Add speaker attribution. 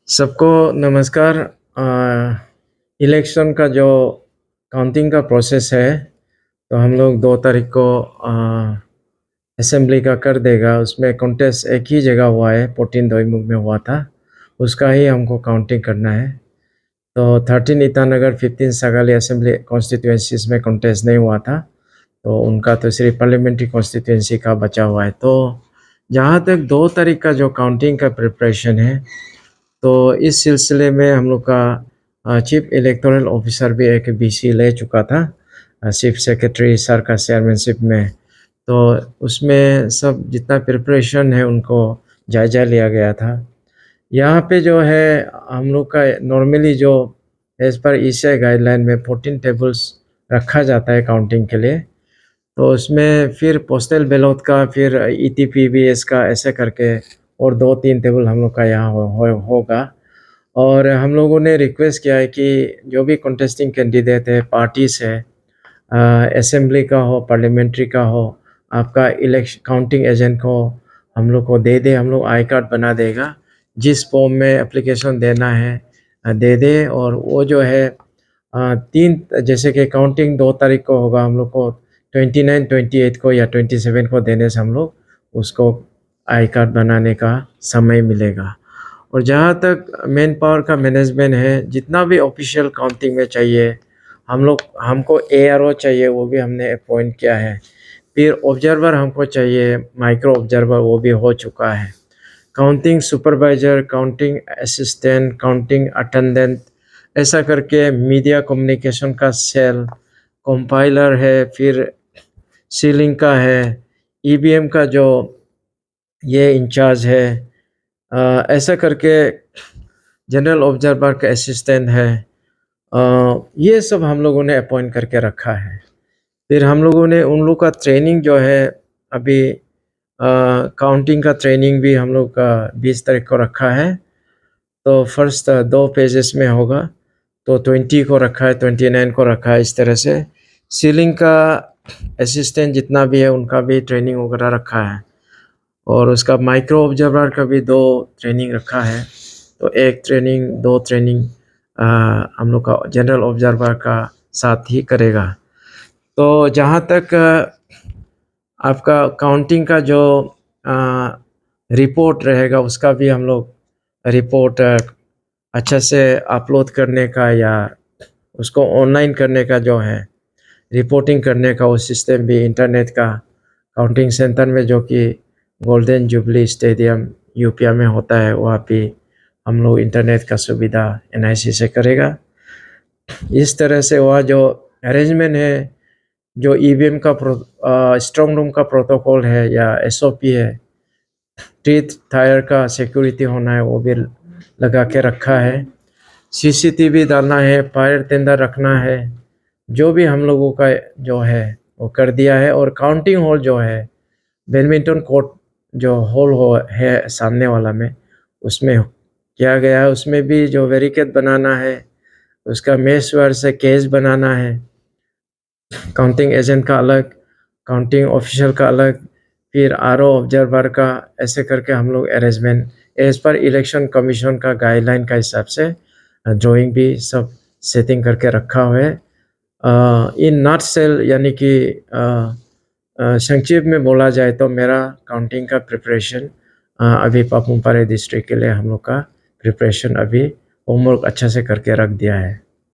Speaker 1: सबको नमस्कार। इलेक्शन का जो काउंटिंग का प्रोसेस है, तो हम लोग 2 तारीख को असेंबली का कर देगा। उसमें कॉन्टेस्ट एक ही जगह हुआ है, 14 दोईमुख में हुआ था। उसका ही हमको काउंटिंग करना है। तो 13 ईटानगर, 15 सागाली असेंबली कॉन्स्टिट्यूएंसीज में कॉन्टेस्ट नहीं हुआ था, तो उनका तो सिर्फ पार्लियामेंट्री कॉन्स्टिट्यूएंसी का बचा हुआ है। तो जहाँ तक 2 तारीख का जो काउंटिंग का प्रिपरेशन है, तो इस सिलसिले में हम लोग का चीफ इलेक्टोरल ऑफिसर भी एक बीसी ले चुका था, चीफ सेक्रेटरी सर का चेयरमैनशिप में। तो उसमें सब जितना प्रिपरेशन है उनको जायजा लिया गया था। यहाँ पे जो है हम लोग का नॉर्मली जो एज पर ईसीआई गाइडलाइन में 14 टेबल्स रखा जाता है काउंटिंग के लिए। तो उसमें फिर पोस्टल बैलेट का, फिर ईटीपीबीएस का, ऐसे करके और 2-3 टेबल हम लोग का यहाँ होगा। और हम लोगों ने रिक्वेस्ट किया है कि जो भी कंटेस्टिंग कैंडिडेट है, पार्टीज है, असेंबली का हो, पार्लियामेंट्री का हो, आपका इलेक्शन काउंटिंग एजेंट को हम लोग को दे दे, हम लोग आई कार्ड बना देगा। जिस फॉर्म में एप्लीकेशन देना है दे दे। और वो जो है 3 जैसे कि काउंटिंग 2 तारीख को होगा, हम लोग को 29, 28 को या 27 को देने से हम लोग उसको आई कार्ड बनाने का समय मिलेगा। और जहाँ तक मैन पावर का मैनेजमेंट है, जितना भी ऑफिशियल काउंटिंग में चाहिए, हमको एआरओ चाहिए, वो भी हमने अपॉइंट किया है। फिर ऑब्जर्वर हमको चाहिए, माइक्रो ऑब्जर्वर, वो भी हो चुका है। Counting supervisor, counting assistant, counting attendant, ऐसा करके मीडिया कम्युनिकेशन का सेल, कंपाइलर है, फिर सीलिंग का है, ईवीएम का जो ये इंचार्ज है, ऐसा करके जनरल ऑब्जर्वर का असिस्टेंट है। ये सब हम लोगों ने अपॉइंट करके रखा है। फिर हम लोगों ने उन लोग का ट्रेनिंग जो है अभी काउंटिंग का ट्रेनिंग भी हम लोग का 20 तारीख को रखा है। तो फर्स्ट 2 पेजेस में होगा, तो 20 को रखा है, 29 को रखा है, इस तरह से। सीलिंग का असिस्टेंट जितना भी है उनका भी ट्रेनिंग वगैरह रखा है। और उसका माइक्रो ऑब्जर्वर का भी 2 ट्रेनिंग रखा है। तो 1 ट्रेनिंग, 2 ट्रेनिंग हम लोग का जनरल ऑब्जर्वर का साथ ही करेगा। तो जहाँ तक आपका काउंटिंग का जो रिपोर्ट रहेगा, उसका भी हम लोग रिपोर्ट अच्छा से अपलोड करने का या उसको ऑनलाइन करने का जो है, रिपोर्टिंग करने का वो सिस्टम भी इंटरनेट का काउंटिंग सेंटर में, जो कि गोल्डन जुबली स्टेडियम यूपिया में होता है, वहाँ पे हम लोग इंटरनेट का सुविधा एनआईसी से करेगा। इस तरह से वह जो अरेंजमेंट है, जो ईवीएम का स्ट्रॉन्ग रूम का प्रोटोकॉल है या एसओपी है, टीथ टायर का सिक्योरिटी होना है, वो भी लगा के रखा है। सीसीटीवी डालना है, फायर टेंडर रखना है, जो भी हम लोगों का जो है वो कर दिया है। और काउंटिंग हॉल जो है, बैडमिंटन कोर्ट जो हॉल हो है सामने वाला में, उसमें किया गया है। उसमें भी जो बैरिकेड बनाना है, उसका मेश वायर से केस बनाना है, काउंटिंग एजेंट का अलग, काउंटिंग ऑफिशियल का अलग, फिर आरओ ऑब्जर्वर का, ऐसे करके हम लोग arrangement as per election commission का गाइडलाइन का हिसाब से ड्राइंग भी सब सेटिंग करके रखा हुआ है। इन नॉट सेल, यानी कि संक्षिप्त में बोला जाए तो मेरा काउंटिंग का प्रिपरेशन अभी पापुम पारे डिस्ट्रिक्ट के लिए हम लोग का प्रिपरेशन अभी होमवर्क अच्छा से करके रख दिया है।